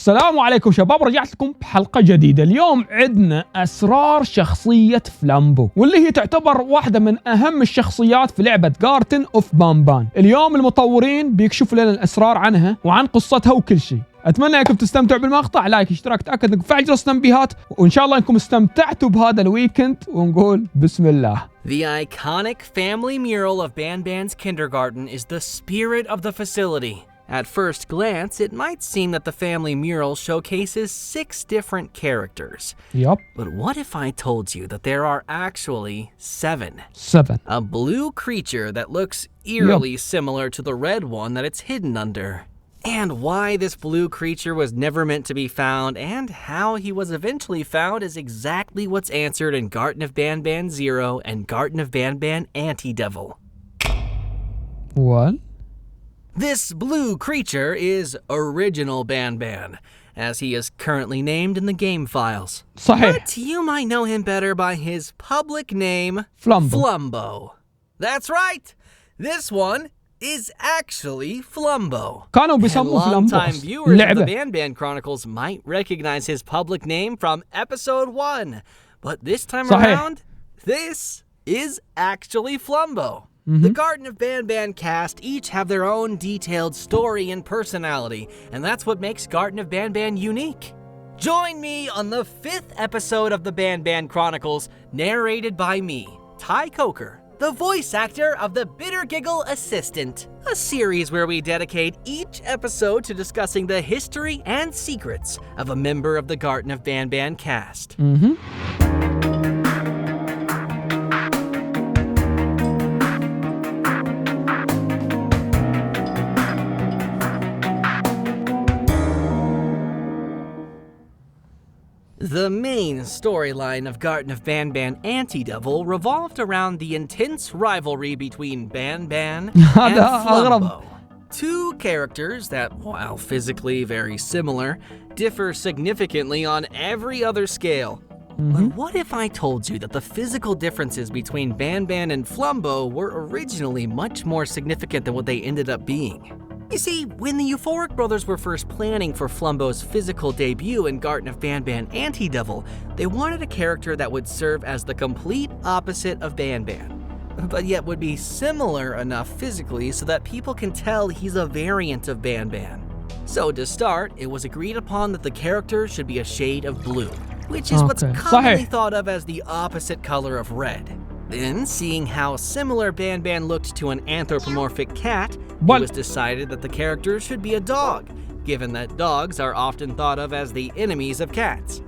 السلام عليكم شباب، رجعت لكم بحلقة جديدة. اليوم عندنا أسرار شخصية فلمبو، واللي هي تعتبر واحدة من أهم الشخصيات في لعبة Garten of Banban. اليوم المطورين بيكشفوا لنا الأسرار عنها وعن قصتها وكل شيء. أتمنى أنكم تستمتعوا بالمقطع، لايك اشتراك، تأكد أنكم فعل جرس التنبيهات، وإن شاء الله أنكم استمتعتوا بهذا الويكند، ونقول بسم الله. The iconic family mural of Banban's kindergarten is the spirit of the facility. At first glance, it might seem that the family mural showcases 6 different characters. Yup. But what if I told you that there are actually 7? 7. A blue creature that looks eerily similar to the red one that it's hidden under. And why this blue creature was never meant to be found and how he was eventually found is exactly what's answered in Garten of Banban 0 and Garten of Banban Anti-Devil. What? This blue creature is Original Banban, as he is currently named in the game files. صحيح. But you might know him better by his public name, Flumbo. Flumbo. That's right! This one is actually Flumbo. كانوا بيسموه فلمبو. Long-time viewers of the لعبة. Banban Chronicles might recognize his public name from episode 1. But this time صحيح. around, this is actually Flumbo. The Garten of Banban cast each have their own detailed story and personality, and that's what makes Garten of Banban unique. Join me on the 5th episode of the Banban Chronicles, narrated by me, Ty Coker, the voice actor of the Bitter Giggle Assistant, a series where we dedicate each episode to discussing the history and secrets of a member of the Garten of Banban cast. The main storyline of Garten of Banban Anti-Devil revolved around the intense rivalry between Banban and Flumbo. 2 characters that, while physically very similar, differ significantly on every other scale. But what if I told you that the physical differences between Banban and Flumbo were originally much more significant than what they ended up being? You see, when the Euphoric brothers were first planning for Flumbo's physical debut in Garten of Banban Anti-Devil, they wanted a character that would serve as the complete opposite of Banban, but yet would be similar enough physically so that people can tell he's a variant of Banban. So to start, it was agreed upon that the character should be a shade of blue, which is what's commonly thought of as the opposite color of red. Then, seeing how similar Banban looked to an anthropomorphic cat, it was decided that the character should be a dog, given that dogs are often thought of as the enemies of cats.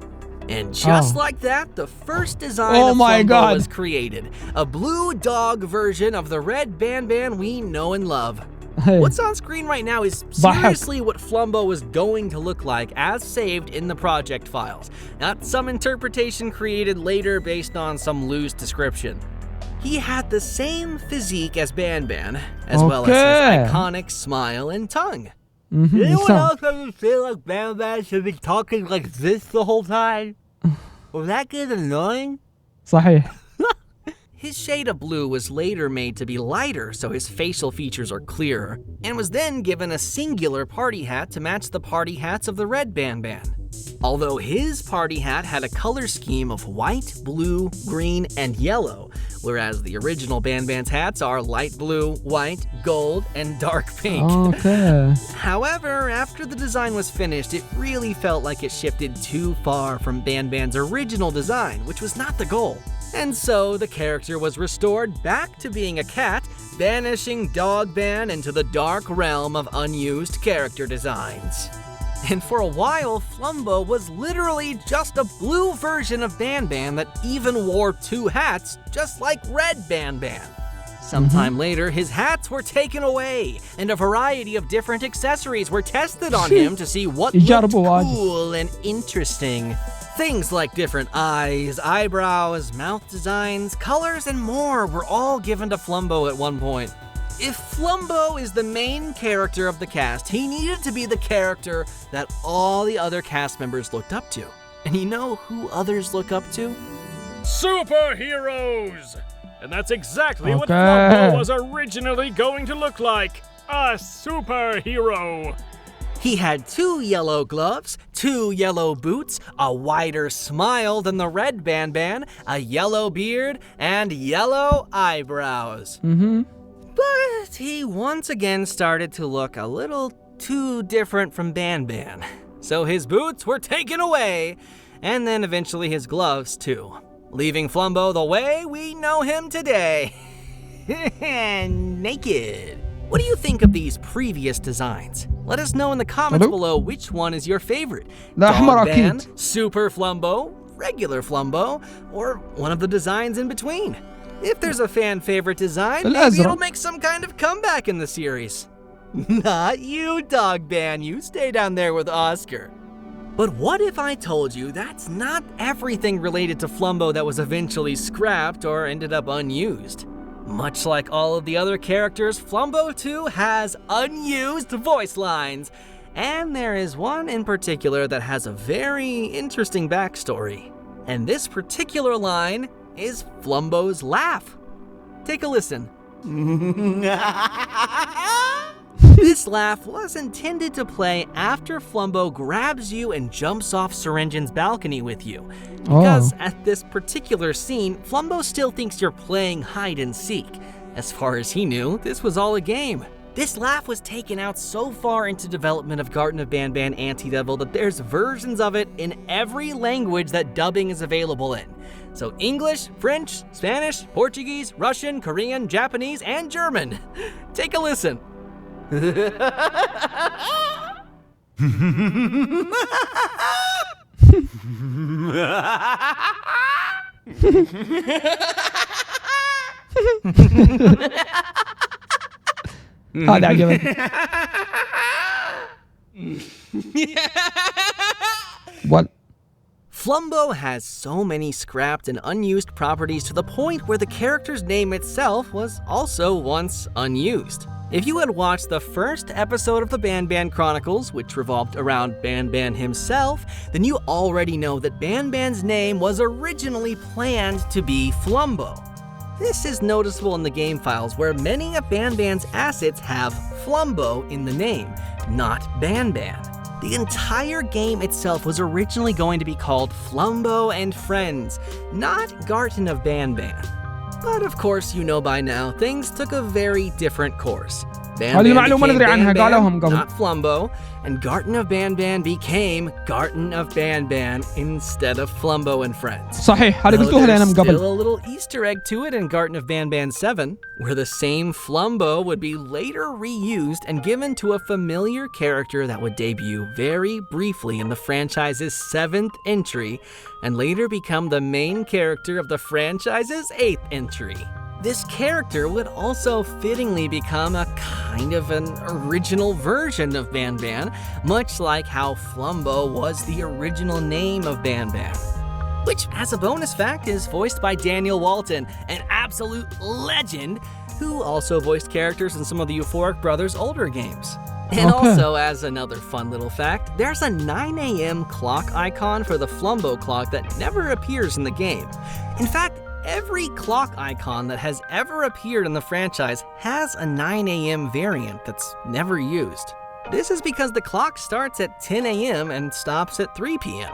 And just like that, the first design of Flumbo was created, a blue dog version of the red Banban we know and love. What's on screen right now is seriously what Flumbo was going to look like as saved in the project files, not some interpretation created later based on some loose description. He had the same physique as Banban, as well as his iconic smile and tongue. Anyone else ever feel like Banban should be talking like this the whole time? Will that get annoying? صحيح. His shade of blue was later made to be lighter so his facial features are clearer, and was then given a singular party hat to match the party hats of the red Banban. Although his party hat had a color scheme of white, blue, green, and yellow, whereas the original Banban's hats are light blue, white, gold, and dark pink. However, after the design was finished, it really felt like it shifted too far from Banban's original design, which was not the goal. And so the character was restored back to being a cat, banishing Dogban into the dark realm of unused character designs. And for a while, Flumbo was literally just a blue version of Banban that even wore 2 hats, just like red Banban. Sometime later, his hats were taken away, and a variety of different accessories were tested on him to see what looked cool and interesting. Things like different eyes, eyebrows, mouth designs, colors, and more were all given to Flumbo at one point. If Flumbo is the main character of the cast, he needed to be the character that all the other cast members looked up to. And you know who others look up to? Superheroes! And that's exactly what Flumbo was originally going to look like. A superhero! He had 2 yellow gloves, 2 yellow boots, a wider smile than the red Banban, a yellow beard, and yellow eyebrows. But he once again started to look a little too different from Banban. So his boots were taken away, and then eventually his gloves too, leaving Flumbo the way we know him today. Naked. What do you think of these previous designs? Let us know in the comments below which one is your favorite. Dog Band, Super Flumbo, Regular Flumbo, or one of the designs in between. If there's a fan favorite design, maybe it'll make some kind of comeback in the series. Not you, Dog Band, you stay down there with Oscar. But what if I told you that's not everything related to Flumbo that was eventually scrapped or ended up unused? Much like all of the other characters, Flumbo too has unused voice lines. And there is one in particular that has a very interesting backstory. And this particular line is Flumbo's laugh. Take a listen. This laugh was intended to play after Flumbo grabs you and jumps off Syringen's balcony with you. Because at this particular scene, Flumbo still thinks you're playing hide and seek. As far as he knew, this was all a game. This laugh was taken out so far into development of Garten of Banban Anti-Devil that there's versions of it in every language that dubbing is available in. So English, French, Spanish, Portuguese, Russian, Korean, Japanese, and German. Take a listen. هذا عجبني. What? Flumbo has so many scrapped and unused properties to the point where the character's name itself was also once unused. If you had watched the first episode of the Banban Chronicles, which revolved around Banban himself, then you already know that Banban's name was originally planned to be Flumbo. This is noticeable in the game files where many of Banban's assets have Flumbo in the name, not Banban. The entire game itself was originally going to be called Flumbo and Friends, not Garten of Banban. But of course, you know by now, things took a very different course. Banban became Banban, not Flumbo, and Garten of Banban became Garten of Banban instead of Flumbo and Friends. صحيح هذا قلتوها لي أنا من قبل. There's still a little Easter egg to it in Garten of Banban 7, where the same Flumbo would be later reused and given to a familiar character that would debut very briefly in the franchise's 7th entry, and later become the main character of the franchise's 8th entry. This character would also fittingly become a kind of an original version of Banban, much like how Flumbo was the original name of Banban. Which, as a bonus fact, is voiced by Daniel Walton, an absolute legend, who also voiced characters in some of the Euphoric Brothers' older games. And also, as another fun little fact, there's a 9 a.m. clock icon for the Flumbo clock that never appears in the game. In fact, every clock icon that has ever appeared in the franchise has a 9 a.m. variant that's never used. This is because the clock starts at 10 a.m. and stops at 3 p.m.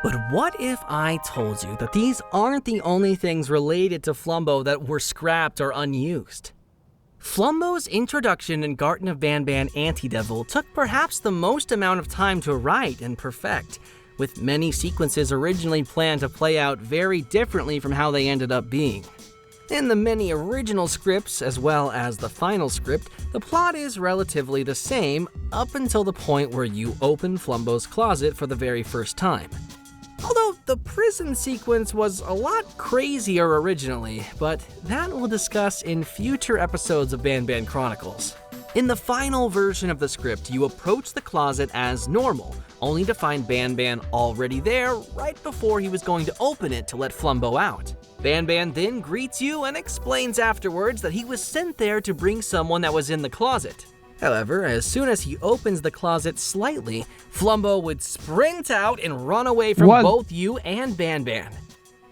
But what if I told you that these aren't the only things related to Flumbo that were scrapped or unused? Flumbo's introduction in Garten of Banban Anti-Devil took perhaps the most amount of time to write and perfect, with many sequences originally planned to play out very differently from how they ended up being. In the many original scripts, as well as the final script, the plot is relatively the same up until the point where you open Flumbo's closet for the very first time. Although the prison sequence was a lot crazier originally, but that we'll discuss in future episodes of Banban Chronicles. In the final version of the script, you approach the closet as normal, only to find Banban already there right before he was going to open it to let Flumbo out. Banban then greets you and explains afterwards that he was sent there to bring someone that was in the closet. However, as soon as he opens the closet slightly, Flumbo would sprint out and run away from both you and Banban.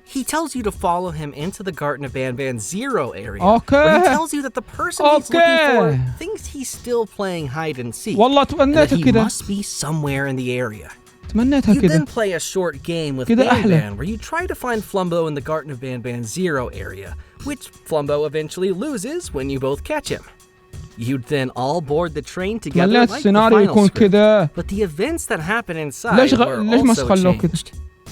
He tells you to follow him into the Garten of Banban Zero area. Okay. Where he tells you that the person he's looking for thinks he's still playing hide and seek. والله and that تمنيتها he كذا. must be somewhere in the area. تمنيتها You كذا. then play a short game with كذا أحلى. Banban where you try to find Flumbo in the Garten of Banban Zero area, which Flumbo eventually loses when you both catch him. You'd then all board the train together تمنيت like the السيناريو final يكون script. كذا. But the events that happen inside ليش were ما also خلوه كذا؟ changed.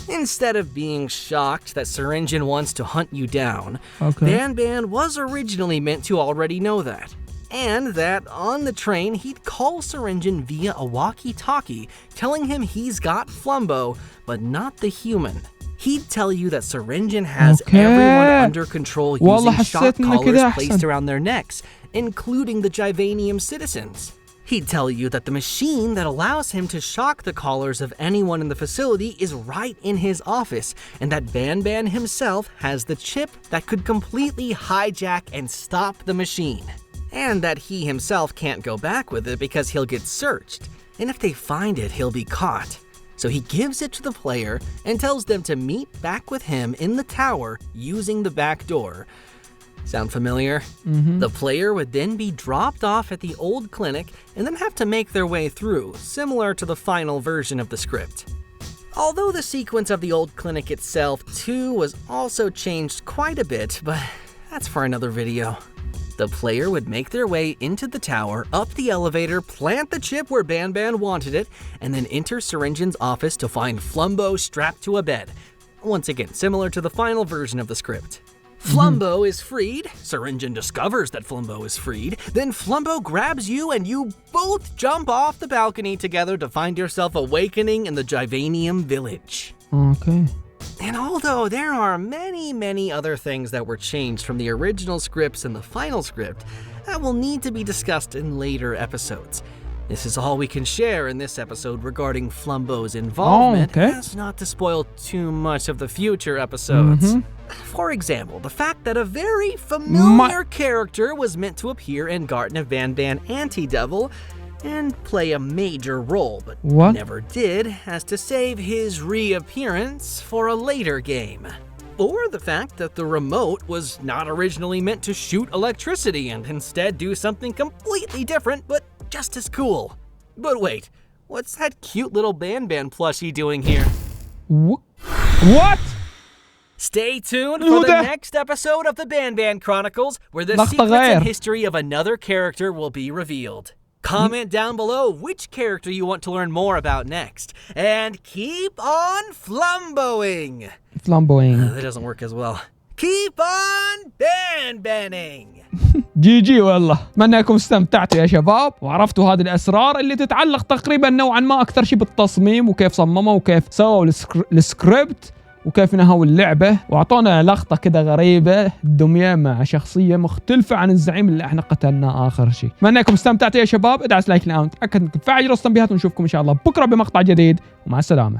Instead of being shocked that Syringin wants to hunt you down, Okay. Banban was originally meant to already know that. And that on the train, he'd call Syringin via a walkie-talkie, telling him he's got Flumbo, but not the human. He'd tell you that Syringin has everyone under control using shock collars placed around their necks, including the Jivanium citizens. He'd tell you that the machine that allows him to shock the collars of anyone in the facility is right in his office, and that Banban himself has the chip that could completely hijack and stop the machine. And that he himself can't go back with it because he'll get searched, and if they find it, he'll be caught. So he gives it to the player and tells them to meet back with him in the tower using the back door. Sound familiar? The player would then be dropped off at the old clinic and then have to make their way through, similar to the final version of the script. Although the sequence of the old clinic itself too was also changed quite a bit, but that's for another video. The player would make their way into the tower, up the elevator, plant the chip where Banban wanted it, and then enter Syringin's office to find Flumbo strapped to a bed. Once again, similar to the final version of the script. Flumbo is freed, Syringin discovers that Flumbo is freed, then Flumbo grabs you and you both jump off the balcony together to find yourself awakening in the Jivanium village. Okay. And although there are many other things that were changed from the original scripts and the final script that will need to be discussed in later episodes, this is all we can share in this episode regarding Flumbo's involvement, as not to spoil too much of the future episodes. For example, the fact that a very familiar character was meant to appear in Garten of Banban Anti-Devil and play a major role, but never did, as to save his reappearance for a later game. Or the fact that the remote was not originally meant to shoot electricity and instead do something completely different, but just as cool. But wait, what's that cute little Banban plushie doing here? What? Stay tuned for the next episode of the Banban Chronicles, where the secrets and history of another character will be revealed. Comment down below which character you want to learn more about next. And keep on flumboing! Flumboing. That doesn't work as well. Keep on banbanning! جي والله. اتمنى انكم استمتعتوا يا شباب وعرفتوا هذه الاسرار اللي تتعلق تقريبا نوعا ما اكثر شيء بالتصميم وكيف صمموا وكيف سووا السكريبت وكيف نهوا اللعبة واعطونا لقطة كده غريبة دمية مع شخصية مختلفة عن الزعيم اللي احنا قتلناه اخر شيء. اتمنى انكم استمتعتوا يا شباب. ادعس لايك الان، تاكد انكم تفعلوا جرس التنبيهات ونشوفكم ان شاء الله بكره بمقطع جديد ومع السلامة.